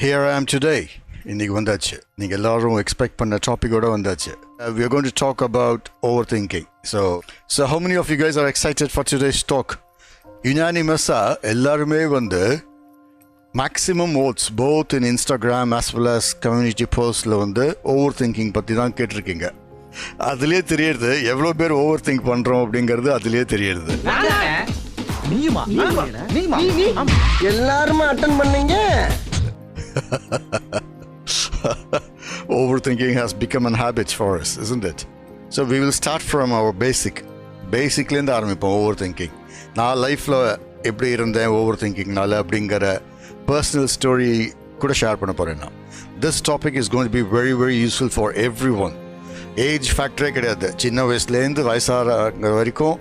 Here I am today. இன்னைக்கு வந்தாச்சு. நீங்கள் எல்லாரும் எக்ஸ்பெக்ட் பண்ண டாப்பிக்கோட வந்தாச்சு. We are going to talk about overthinking. So how many of you guys are excited for today's talk? Unanimously, எல்லாருமே வந்து maximum votes both in Instagram as well as community postல வந்து overthinking பற்றி தான் கேட்டிருக்கீங்க. அதுலேயே தெரியுது எவ்வளோ பேர் ஓவர் திங்க் பண்ணுறோம் அப்படிங்கிறது அதுலேயே தெரியுது. எல்லாருமே அட்டன் பண்ணீங்க. Overthinking has become a habit for us, isn't it? So we will start from our basicலேருந்து ஆரம்பிப்போம். overthinking. நான் லைஃப்பில் எப்படி இருந்தேன் overthinkingனால அப்படிங்கிற பர்சனல் ஸ்டோரி கூட ஷேர் பண்ண போகிறேன் நான். This topic is going to be very very useful for everyone. Age ஃபேக்டரே கிடையாது. சின்ன வயசுலேருந்து வயசாகிற வரைக்கும்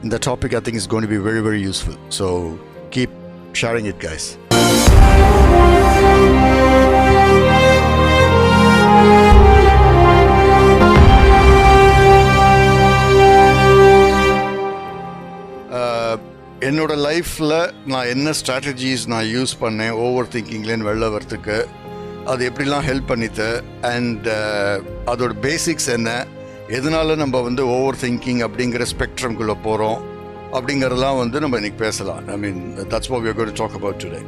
இந்த topic I think is going to be very very useful. So keep sharing it, guys. என்னோட லைஃப்பில் நான் என்ன ஸ்ட்ராட்டஜிஸ் நான் யூஸ் பண்ணேன் ஓவர் திங்கிங்லேன்னு வெளில வரத்துக்கு, அது எப்படிலாம் ஹெல்ப் பண்ணித்து, அண்ட் அதோட பேசிக்ஸ் என்ன, எதனால நம்ம வந்து ஓவர் திங்கிங் அப்படிங்கிற ஸ்பெக்ட்ரம்குள்ளே போகிறோம் அப்படிங்கிறதெல்லாம் வந்து நம்ம இன்றைக்கி பேசலாம். I mean that's what we are going to talk about today.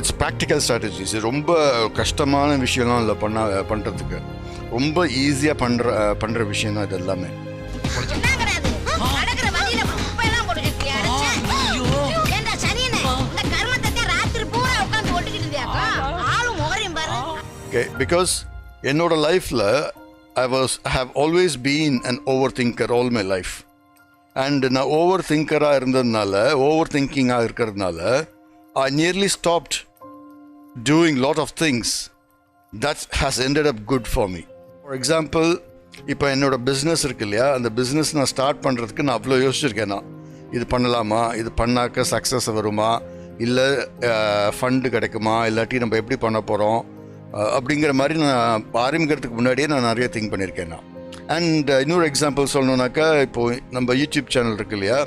It's practical strategies. ரொம்ப கஷ்டமான விஷயம்லாம் இல்லை பண்ணுறதுக்கு. ரொம்ப ஈஸியாக பண்ணுற விஷயம் தான் இது எல்லாமே. Okay, because என்னோட லைஃப்பில் I have always been an overthinker all my life. And நான் ஓவர் திங்கராக இருந்ததுனால, ஓவர் திங்கிங்காக இருக்கிறதுனால I nearly stopped doing lot of things that has ended up good for me. For example, இப்போ என்னோட பிஸ்னஸ் இருக்கு இல்லையா, அந்த பிஸ்னஸ் நான் ஸ்டார்ட் பண்ணுறதுக்கு நான் அவ்வளோ யோசிச்சிருக்கேன். நான் இது பண்ணலாமா, இது பண்ணாக்க சக்ஸஸ் வருமா, இல்லை ஃபண்டு கிடைக்குமா, இல்லாட்டி நம்ம எப்படி பண்ண போகிறோம் அப்படிங்கிற மாதிரி நான் ஆரம்பிக்கிறதுக்கு முன்னாடியே நான் நிறைய திங்க் பண்ணியிருக்கேன் நான். அண்ட் இன்னொரு எக்ஸாம்பிள் சொல்லணுன்னாக்கா, இப்போது நம்ம யூடியூப் சேனல் இருக்கு இல்லையா,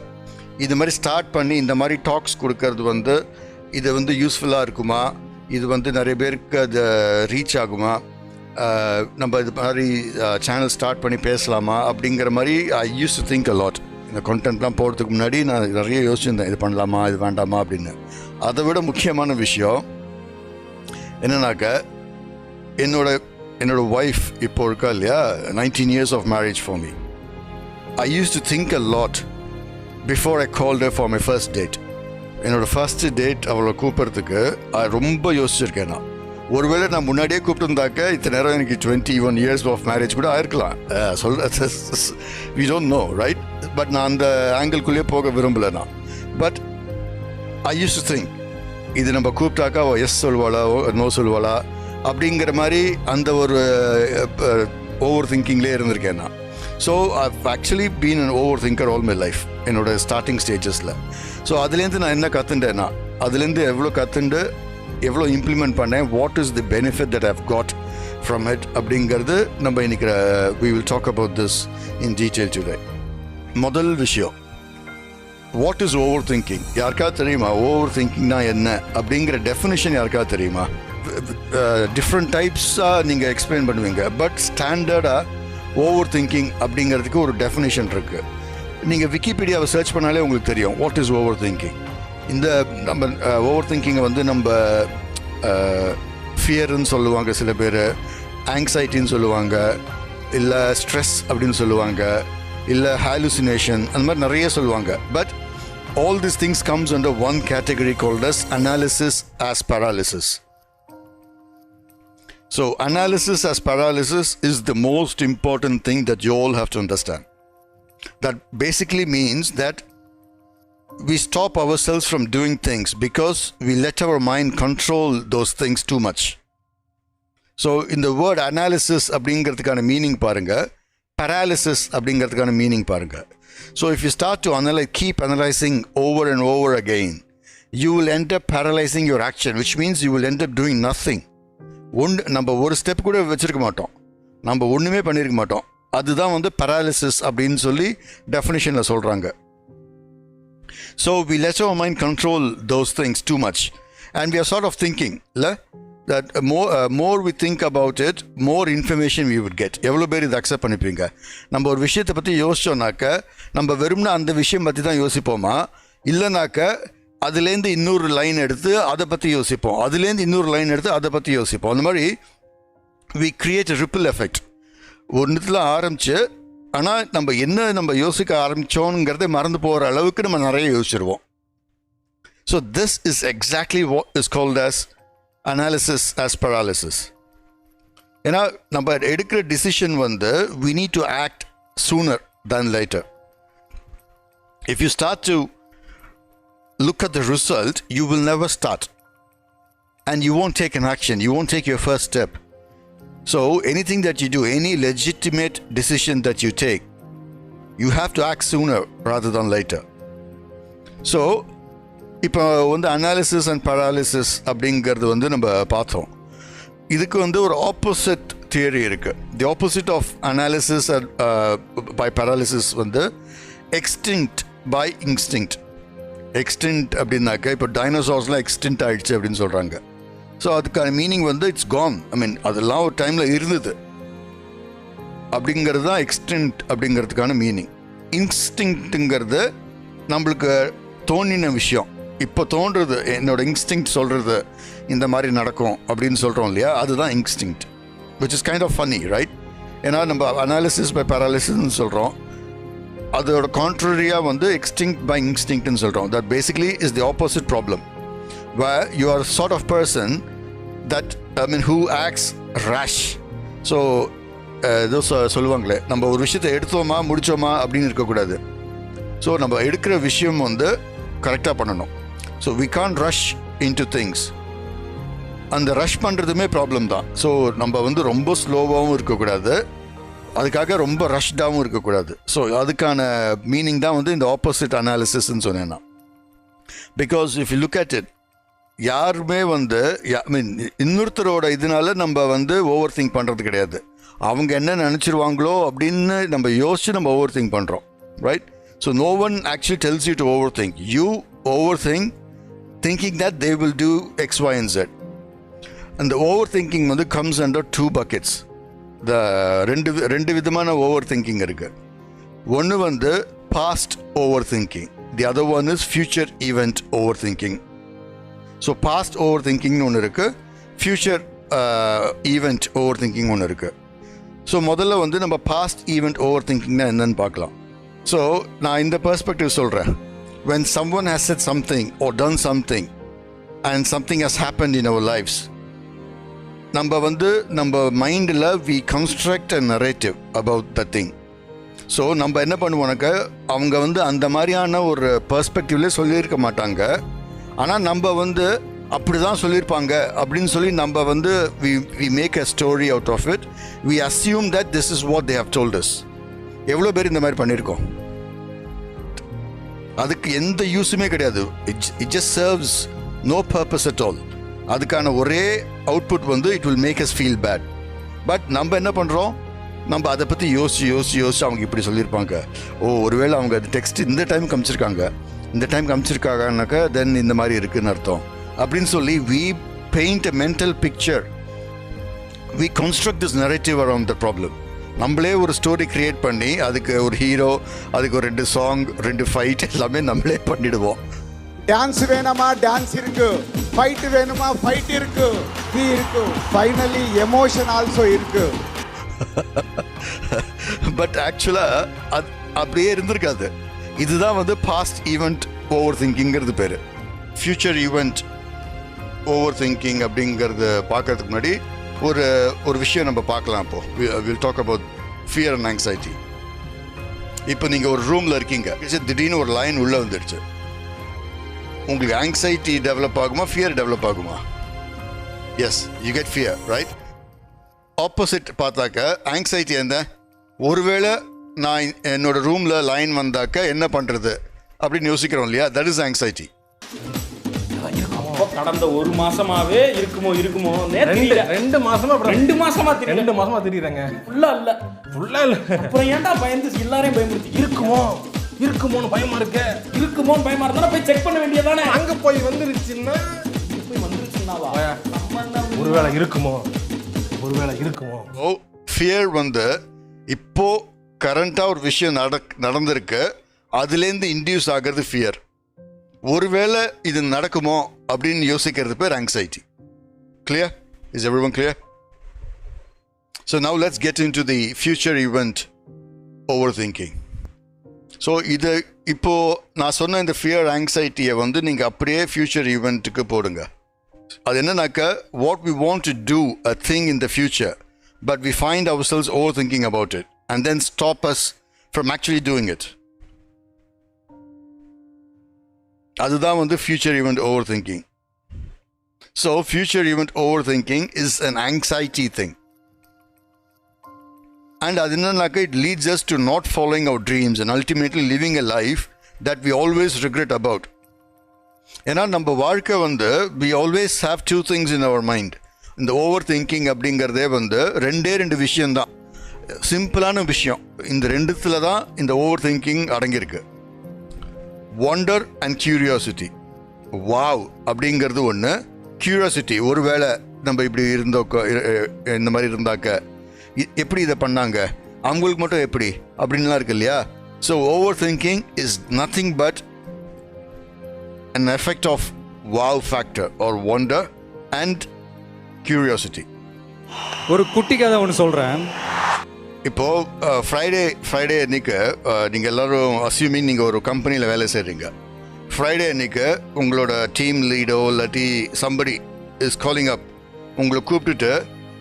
இது மாதிரி ஸ்டார்ட் பண்ணி இந்த மாதிரி டாக்ஸ் கொடுக்கறது வந்து இது வந்து யூஸ்ஃபுல்லாக இருக்குமா, இது வந்து நிறைய பேருக்கு அது ரீச் ஆகுமா, நம்ம இது மாதிரி சேனல் ஸ்டார்ட் பண்ணி பேசலாமா அப்படிங்கிற மாதிரி I used to think a lot. இந்த கண்டென்ட்லாம் போகிறதுக்கு முன்னாடி நான் நிறைய யோசிச்சிருந்தேன், இது பண்ணலாமா இது வேண்டாமா அப்படின்னு. அதை விட முக்கியமான விஷயம் என்னன்னாக்கா, என்னோட ஒய்ஃப் இப்போ இருக்கா இல்லையா, 19 years of marriage for me. I used to think a lot before I called her for my first date. என்னோட ஃபர்ஸ்ட் டேட் அவளை கூப்பிட்றதுக்கு ரொம்ப யோசிச்சிருக்கேன் நான். ஒருவேளை நான் முன்னாடியே கூப்பிட்டுருந்தாக்க இத்தனை நேரம் எனக்கு 21 years of marriage கூட ஆயிருக்கலாம். we don't know, right? But நான் அந்த ஆங்கிள்குள்ளேயே போக விரும்பலை நான். But I used to think, இது நம்ம கூப்பிட்டாக்கா அவள் எஸ் சொல்வாளா நோ சொல்வாளா அப்படிங்கிற மாதிரி அந்த ஒரு ஓவர் திங்கிங்லேயே இருந்திருக்கேன் நான். So I've actually been an over thinker all my life என்னோட ஸ்டார்டிங் ஸ்டேஜஸில். ஸோ அதுலேருந்து நான் என்ன கற்றுண்டேன்னா, அதுலேருந்து எவ்வளோ கற்றுண்டு எவ்வளோ இம்ப்ளிமெண்ட் பண்ணேன், what is the benefit that I've got from it அப்படிங்கிறது நம்ம இன்னைக்கு we will talk about this in detail today. முதல் விஷயம், வாட் இஸ் ஓவர் திங்கிங்? யாருக்காவது தெரியுமா ஓவர் திங்கிங்னா என்ன அப்படிங்கிற டெஃபினிஷன்? யாருக்காவது தெரியுமா? டிஃப்ரெண்ட் டைப்ஸாக நீங்கள் எக்ஸ்பிளைன் பண்ணுவீங்க, பட் ஸ்டாண்டர்டாக ஓவர் திங்கிங் அப்படிங்கிறதுக்கு ஒரு டெஃபினிஷன் இருக்குது. நீங்கள் விக்கிபீடியாவை சர்ச் பண்ணாலே உங்களுக்கு தெரியும் வாட் இஸ் ஓவர் திங்கிங். இந்த நம்ம ஓவர் திங்கிங்கை வந்து நம்ம ஃபியர்னு சொல்லுவாங்க, சில பேர் ஆங்ஸைட்டின்னு சொல்லுவாங்க, இல்லை ஸ்ட்ரெஸ் அப்படின்னு சொல்லுவாங்க, இல்லை ஹாலுசினேஷன், அந்த மாதிரி நிறைய சொல்லுவாங்க. But all these things comes under one category called as analysis as paralysis. So analysis as paralysis is the most important thing that you all have to understand. That basically means that we stop ourselves from doing things because we let our mind control those things too much. So in the word analysis அப்படிங்கிறதுக்கான meaning பாருங்க, paralysis அப்படிங்கிறதுக்கான meaning பாருங்க. So if you start to keep analyzing over and over again, you will end up paralyzing your action, which means you will end up doing nothing. நம்ம ஒரு step கூட வச்சுருக்க மாட்டோம், நம்ம ஒன்றுமே பண்ணியிருக்க மாட்டோம். அதுதான் வந்து paralysis அப்படின்னு சொல்லி டெஃபினிஷனில் சொல்கிறாங்க. So we let our mind control those things too much. And we are sort of thinking, that more we think about it, more information we would get. எவ்வளோ பேர் இதை அக்செப்ட் பண்ணிப்பீங்க? நம்ம ஒரு விஷயத்தை பற்றி யோசிச்சோன்னாக்க நம்ம வெறும்னா அந்த விஷயம் பற்றி தான் யோசிப்போமா, இல்லைனாக்க அதுலேருந்து இன்னொரு லைன் எடுத்து அதை பற்றி யோசிப்போம், அதுலேருந்து இன்னொரு லைன் எடுத்து அதை பற்றி யோசிப்போம். அந்த மாதிரி we create a ripple effect. ஒரு இடத்துல ஆரம்பிச்சு ஆனால் நம்ம யோசிக்க ஆரம்பித்தோங்கிறத மறந்து போகிற அளவுக்கு நம்ம நிறைய யோசிச்சிருவோம். So this is exactly what is called as analysis as paralysis. ஏன்னா நம்ம எடுக்கிற decision we need to act sooner than later. If you start to look at the result, you will never start. And you won't take an action, you won't take your first step. So anything that you do, any legitimate decision that you take, you have to act sooner rather than later. So இப்போ analysis and paralysis அப்படிங்கிறது நம்ம பார்த்தோம். இதுக்கு ஒரு opposite theory இருக்குது. The opposite of analysis by paralysis extinct by instinct. Extinct அப்படின்னாக்க இப்போ டைனோசார்ஸ்லாம் எக்ஸ்டிங்க்ட் ஆகிடுச்சு அப்படின்னு சொல்கிறாங்க. ஸோ அதுக்கான meaning it's gone. I mean அதெல்லாம் ஒரு டைமில் இருந்தது அப்படிங்கிறது தான் எக்ஸ்டிங்க்ட் அப்படிங்கிறதுக்கான மீனிங். இன்ஸ்டிங்க்ட்டுங்கிறது நம்மளுக்கு தோணின விஷயம், இப்போ தோன்றுறது, என்னோட இன்ஸ்டிங்க்ட் சொல்கிறது இந்த மாதிரி நடக்கும் அப்படின்னு சொல்கிறோம் இல்லையா, அதுதான் instinct. Which is kind of funny, right? ஏன்னா நம்ம அனாலிசிஸ் பை பேராலிசிஸ்ன்னு சொல்கிறோம், அதோட கான்ட்ரரியாக எக்ஸ்டிங்க்ட் பை இன்ஸ்டிங்க்ட்னு சொல்கிறோம். That basically is the opposite problem, where you are sort of person that who acts rash. So ஏதோ சொல்லுவாங்களே, நம்ம ஒரு விஷயத்தை எடுத்தோமா முடித்தோமா அப்படின்னு இருக்கக்கூடாது. ஸோ நம்ம எடுக்கிற விஷயம் கரெக்டாக பண்ணணும். So we can't rush into things. அந்த ரஷ் பண்ணுறதுமே ப்ராப்ளம் தான். ஸோ நம்ம ரொம்ப ஸ்லோவாகவும் இருக்கக்கூடாது, அதுக்காக ரொம்ப ரஷ்டாகவும் இருக்கக்கூடாது. ஸோ அதுக்கான மீனிங் தான் இந்த ஆப்போசிட் அனாலிசிஸ்ன்னு சொன்னேன் நான். Because if you look at it, யாருமே இன்னொருத்தரோட இதனால நம்ம ஓவர் திங்க் பண்ணுறது கிடையாது. அவங்க என்ன நினச்சிருவாங்களோ அப்படின்னு நம்ம யோசிச்சு நம்ம ஓவர் திங்க் பண்ணுறோம், right? So no one actually tells you to overthink. You overthink thinking that they will do X, Y and Z. And the overthinking comes under two buckets. The ரெண்டு விதமான overthinking இருக்கு. ஒன்று past overthinking. The other one is future event overthinking. So past overthinking ஒன்று இருக்கு, future event overthinking ஒன்று இருக்கு. So முதல்ல நம்ம past event overthinkingனா என்னன்னு பார்க்கலாம். ஸோ நான் இந்த பெர்ஸ்பெக்டிவ் சொல்கிறேன். when someone has said something or done something and something has happened in our lives, நம்ம மைண்டில் we construct a narrative about the thing. So நம்ம என்ன பண்ணுவோம்னாக்க, அவங்க அந்த மாதிரியான ஒரு பெர்ஸ்பெக்டிவ்லேயே சொல்லியிருக்க மாட்டாங்க, ஆனால் நம்ம அப்படி தான் சொல்லியிருப்பாங்க அப்படின்னு சொல்லி நம்ம we make a story out of it. We assume that this is what they have told us. எவ்வளோ பேர் இந்த மாதிரி பண்ணியிருக்கோம்? அதுக்கு எந்த யூஸுமே கிடையாது. It just serves no purpose at all. அதுக்கான ஒரே output it will make us feel bad. But நம்ம என்ன பண்ணுறோம், நம்ம அதை பற்றி யோசிச்சு அவங்க இப்படி சொல்லியிருப்பாங்க, ஒருவேளை அவங்க அது டெக்ஸ்ட் இந்த டைம் காமிச்சிருக்காங்கனாக்கா தென் இந்த மாதிரி இருக்குதுன்னு அர்த்தம் அப்படின்னு சொல்லி we paint a mental picture. We construct this narrative around the problem. நம்மளே ஒரு ஸ்டோரி கிரியேட் பண்ணி அதுக்கு ஒரு ஹீரோ, அதுக்கு ஒரு 2 சாங், 2 ஃபைட் எல்லாமே நம்மளே பண்ணிடுவோம். டான்ஸ் வேணுமா டான்ஸ் இருக்கு, ஃபைட் வேணுமா ஃபைட் இருக்கு, இருக்கு, ஃபைனலி எமோஷன் ஆல்சோ இருக்கு. பட் ஆக்சுவலாக அது அப்படியே இருந்திருக்காது. இதுதான் பாஸ்ட் ஈவெண்ட் ஓவர் திங்கிங்கிறது பேர். ஃபியூச்சர் ஈவெண்ட் ஓவர் திங்கிங் அப்படிங்கிறது பார்க்கறதுக்கு முன்னாடி ஒரு விஷயம் நம்ம பார்க்கலாம். இப்போது will talk about fear and anxiety. இப்போ நீங்கள் ஒரு ரூமில் இருக்கீங்க, திடீர்னு ஒரு லைன் உள்ளே வந்துடுச்சு, உங்களுக்கு ஆங்ஸைட்டி டெவலப் ஆகுமா, ஃபியர் டெவலப் ஆகுமா? Yes, you get fear, right? Opposite பார்த்தாக்க ஆங்ஸைட்டி என்ன, ஒருவேளை நான் என்னோட ரூமில் லைன் வந்தாக்க என்ன பண்ணுறது அப்படின்னு யோசிக்கிறோம் இல்லையா, தட் இஸ் ஆங்ஸைட்டி. கடந்த ஒரு மாசமாவே இருக்குமோ 2 மாசமா தெரியுறாங்க. ஃபுல்லா இல்ல அப்புறம் ஏன்டா பயந்து எல்லாரையும் பயமுறுத்தி இருக்குமோன்னு பயமா இருந்தா போய் செக் பண்ண வேண்டியதானே. அங்க போய் வந்துருச்சுன்னா வந்துருச்சுன்னாவா நம்ம ஒருவேளை இருக்குமோ, ஒருவேளை இருக்குமோ. ஓ, ஃபியர் வந்து இப்போ கரண்டாக ஒரு விஷயம் நடந்திருக்கு, அதுலேருந்து இன்டியூஸ் ஆகிறது ஃபியர். ஒருவேளை இது நடக்குமோ அப்படின்னு யோசிக்கிறது பேர் anxiety. Clear? Is everyone clear? So now let's get into the future event overthinking. So இது இப்போ நான் சொன்ன இந்த ஃபியர் ஆங்ஸைட்டியை வந்து நீங்கள் அப்படியே ஃபியூச்சர் ஈவெண்ட்டுக்கு போடுங்க. அது என்னன்னாக்கா, what we want to do a thing in the future, but we find ourselves overthinking about it and then stop us from actually doing it. அதுதான் வந்து future event overthinking. So future event overthinking is an anxiety thing. And it leads us to not following our dreams and ultimately living a life that we always regret about. ஏன்னா நம்ம வாழ்க்கை வந்து we always have two things in our mind. இந்த overthinking அப்படிங்கிறதே வந்து ரெண்டு விஷயம்தான், சிம்பிளான விஷயம். இந்த ரெண்டுத்துல தான் இந்த overthinking அடங்கியிருக்கு. Wonder and curiosity. Wow அப்படிங்கிறது ஒன்று, கியூரியாசிட்டி. ஒருவேளை நம்ம இப்படி இந்த மாதிரி இருந்தாக்க எப்படி இதை பண்ணாங்க, அவங்களுக்கு மட்டும் எப்படி அப்படின்லாம் இருக்கு இல்லையா. So over thinking is nothing but an effect of wow factor or wonder and curiosity. ஒரு குட்டி கதை ஒன்று சொல்கிறேன். இப்போது ஃப்ரைடே அன்றைக்கு நீங்கள் எல்லோரும் அஸ்யூமிங் நீங்கள் ஒரு கம்பெனியில் வேலை செய்கிறீங்க. ஃப்ரைடே அன்றைக்கு உங்களோட டீம் லீடோ இல்லாட்டி சம்படி இஸ் காலிங் அப், உங்களை கூப்பிட்டுட்டு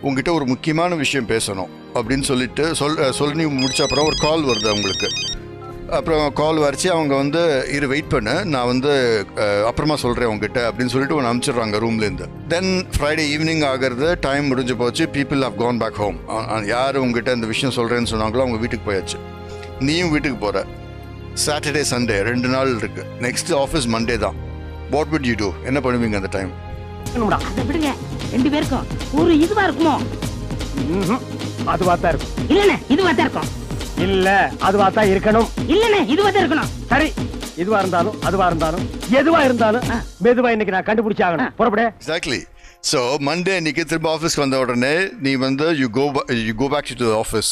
உங்ககிட்ட ஒரு முக்கியமான விஷயம் பேசணும் அப்படின்னு சொல்லிட்டு சொல்லி முடிச்ச அப்புறம் ஒரு கால் வருது அவங்களுக்கு. அப்புறம் கால் வரைச்சி அவங்க வந்து வெயிட் பண்ணு, நான் வந்து அப்புறமா சொல்கிறேன் உங்ககிட்ட அப்படின்னு சொல்லிட்டு ஒன்று அனுப்பிச்சிடுறாங்க ரூம்லேருந்து. தென் ஃப்ரைடே ஈவினிங் ஆகிறது, டைம் முடிஞ்சு போச்சு, people have gone back home. யார் உங்ககிட்ட இந்த விஷயம் சொல்கிறேன்னு சொன்னாங்களோ அவங்க வீட்டுக்கு போயாச்சு, நீயும் வீட்டுக்கு போகிற. சாட்டர்டே சண்டே 2 நாள் இருக்கு, நெக்ஸ்ட் ஆஃபீஸ் மண்டே தான். What would you do? என்ன பண்ணுவீங்க அந்த டைம்? விடுங்க, 2 பேருக்கும் ஒரு இதுவா இருக்குமோ? அதுவா தான் இருக்கும். இல்லண்ணே, இதுவா தான் இருக்கும். இல்ல, அதுவா தான் இருக்கணும். இல்லண்ணே, இதுவா தான் இருக்கணும். சரி, இதுவா இருந்தாலும் அதுவா இருந்தாலும் எதுவா இருந்தாலும் மெதுவா இன்னைக்கு நான் கண்டுபிடிச்சாகணும். புறப்படு. எக்ஸாக்ட்லி. ஸோ மண்டே அன்னைக்கு திரும்ப ஆஃபீஸ்க்கு வந்த உடனே நீ வந்து you go back to office.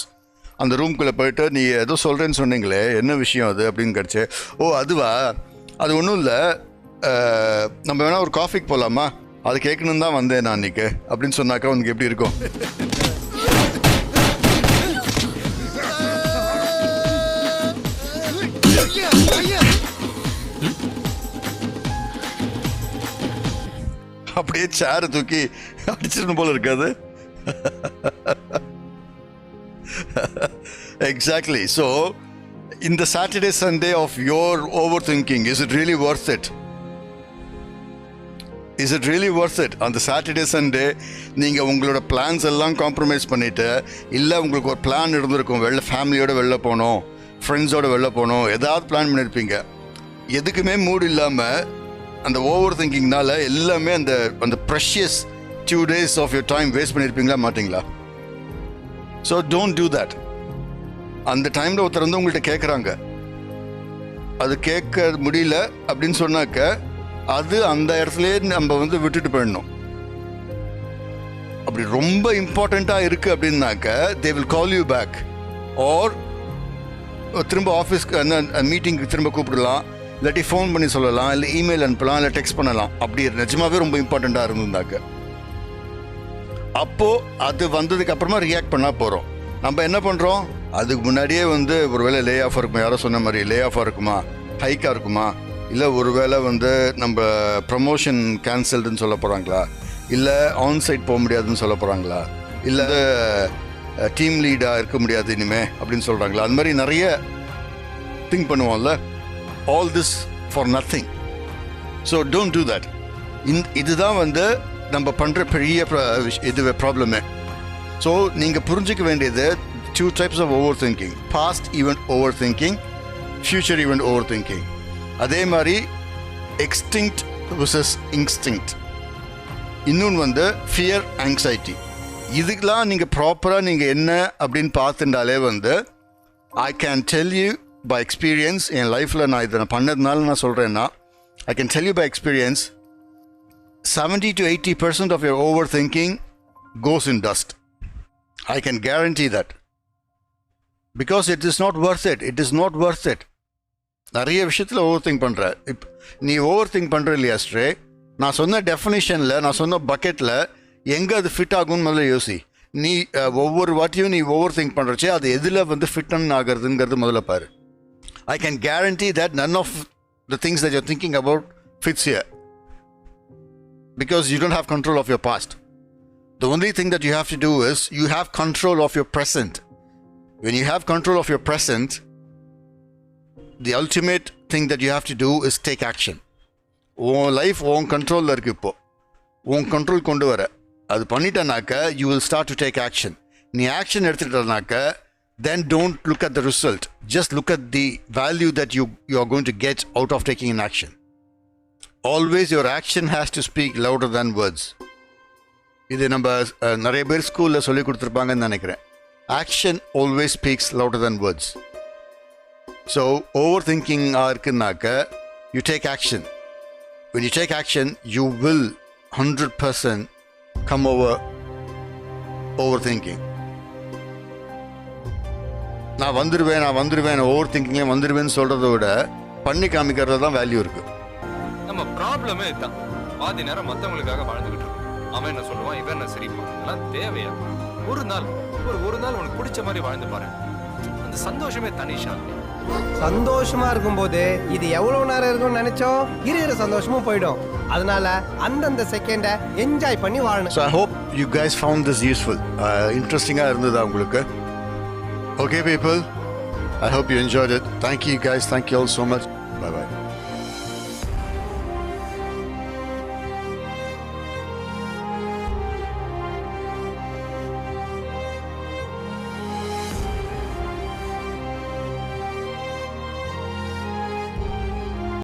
அந்த ரூம்குள்ளே போயிட்டு நீ ஏதோ சொல்கிறேன்னு சொன்னீங்களே, என்ன விஷயம் அது அப்படின்னு கிடச்சி, ஓ அதுவா, அது ஒன்றும் இல்லை, நம்ம வேணால் ஒரு காஃபிக்கு போகலாமா, அது கேட்கணும் தான் வந்தேன் நான் அன்றைக்கி அப்படின்னு சொன்னாக்கா உனக்கு எப்படி இருக்கும்? அப்படியே சேரை தூக்கி அடிச்சிடணும் போல இருக்காது? Exactly. So, in the Saturday, Sunday of your overthinking, is it really worth it? Is it really worth it? On the Saturday, Sunday, நீங்கள் உங்களோட பிளான்ஸ் எல்லாம் காம்ப்ரமைஸ் பண்ணிவிட்டு, இல்லை உங்களுக்கு ஒரு பிளான் இருந்திருக்கும், ஃபேமிலியோடு வெளில போகணும், ஃப்ரெண்ட்ஸோடு வெளில போகணும், ஏதாவது பிளான் பண்ணியிருப்பீங்க. எதுக்குமே மூடு இல்லாமல் அந்த ஓவர் திங்கிங்னால எல்லாமே அந்த precious 2 days of your time waste பண்ணியிருப்பீங்களா மாட்டிங்களா? So don't do that. அந்த டைமில் ஒருத்தர் வந்து உங்கள்கிட்ட கேட்குறாங்க, அது கேட்க முடியல அப்படின்னு சொன்னாக்க அது அந்த இடத்துலேயே நம்ம வந்து விட்டுட்டு போயிடணும். அப்படி ரொம்ப இம்பார்ட்டண்ட்டாக இருக்குது அப்படின்னாக்க they will call you back, or திரும்ப ஆஃபீஸ்க்கு மீட்டிங்க்கு திரும்ப கூப்பிடலாம், இல்லாட்டி ஃபோன் பண்ணி சொல்லலாம், இல்லை இமெயில் அனுப்பலாம், இல்லை டெக்ஸ்ட் பண்ணலாம். அப்படி நிஜமாவே ரொம்ப இம்பார்ட்டண்ட்டாக இருந்திருந்தாக்க அப்போது அது வந்ததுக்கு அப்புறமா ரியாக்ட் பண்ணால் போகிறோம். நம்ம என்ன பண்ணுறோம், அதுக்கு முன்னாடியே வந்து ஒரு வேளை லே ஆஃபாக இருக்குமா, யாரோ சொன்ன மாதிரி லே ஆஃபாக இருக்குமா, ஹைக்காக இருக்குமா, இல்லை ஒரு வேளை வந்து நம்ம ப்ரமோஷன் கேன்சல்டுன்னு சொல்ல போகிறாங்களா, இல்லை ஆன்சைட் போக முடியாதுன்னு சொல்ல போகிறாங்களா, இல்லை டீம் லீடாக இருக்க முடியாது இனிமே அப்படின்னு சொல்கிறாங்களா. அது மாதிரி நிறைய திங்க் பண்ணுவோம்ல. All this for nothing. So don't do that. இதுதான் வந்து நம்ம பண்ணுற பெரிய ப்ராப்ளமே. ஸோ நீங்கள் புரிஞ்சிக்க வேண்டியது 2 types of overthinking. past event overthinking, future event overthinking. அதே மாதிரி extinct versus instinct. இன்னொன்று வந்து ஃபியர் ஆங்ஸைட்டி. இதுக்கெலாம் நீங்கள் ப்ராப்பராக நீங்கள் என்ன அப்படின்னு பார்த்துட்டாலே வந்து I can tell you by experience. என் லைஃப்பில் நான் இதை பண்ணதுனால நான் சொல்கிறேன்னா I can tell you by experience 70 to 80% of your overthinking goes in dust. I can guarantee that. Because it is not worth it. It is not worth it. நிறைய விஷயத்தில் over think பண்ணுற. நீ ஓவர் திங்க் பண்ணுற இல்லையா stray, நான் சொன்ன டெஃபினிஷனில், நான் சொன்ன பக்கெட்டில் எங்கே அது ஃபிட் ஆகும்னு முதல்ல யோசி. நீ ஒவ்வொரு வாட்டியும் நீ ஓவர் திங்க் பண்ணுறச்சே அது எதில் வந்து ஃபிட்டன் ஆகிறதுங்கிறது முதல்ல பாரு. I can guarantee that none of the things that you're thinking about fits here. Because you don't have control of your past. The only thing that you have to do is you have control of your present. When you have control of your present, the ultimate thing that you have to do is take action. உன் life உன் கண்ட்ரோலில் இருக்குது. இப்போ உன் control கொண்டு வர அது பண்ணிட்டனாக்க you will start to take action. நீ action எடுத்துக்கிட்டனாக்க then don't look at the result. Just look at the value that you are going to get out of taking an action. Always your action has to speak louder than words. இது நம்ம நிறைய பேர் ஸ்கூலில் சொல்லி கொடுத்துருப்பாங்கன்னு நினைக்கிறேன். Action always speaks louder than words. So overthinking இருக்குனாக்க you take action. When you take action, you will 100% come over overthinking. நான் வந்துடுவேன் over திங்கிங்லேயே வந்துடுவேன்னு சொல்கிறத விட பண்ணி காமிக்கிறது தான் வேல்யூ இருக்குது. நம்ம ப்ராப்ளமே இதுதான். பாதி நேரம் மற்றவங்களுக்காக வாழ்ந்துகிட்டு இருக்கோம். அவன் என்ன சொல்லுவான், இவன் என்ன சிரிப்பான், இதெல்லாம் தேவையா? ஒரு நாள் உனக்கு பிடிச்ச மாதிரி வாழ்ந்து பாரு. அந்த சந்தோஷமே தனிஷா. சந்தோஷமா இருக்கும்போது இது எவ்வளவு நேரம் இருக்கும்னு நினைச்சோம், இருக்கிற சந்தோஷமும் போயிடும். அதனால அந்தந்த செகண்டை என்ஜாய் பண்ணி வாழணும். So I hope you guys found this useful. Interesting-ஆ இருந்ததா உங்களுக்கு? Okay people, I hope you enjoyed it. Thank you guys. Thank you all so much. Bye bye.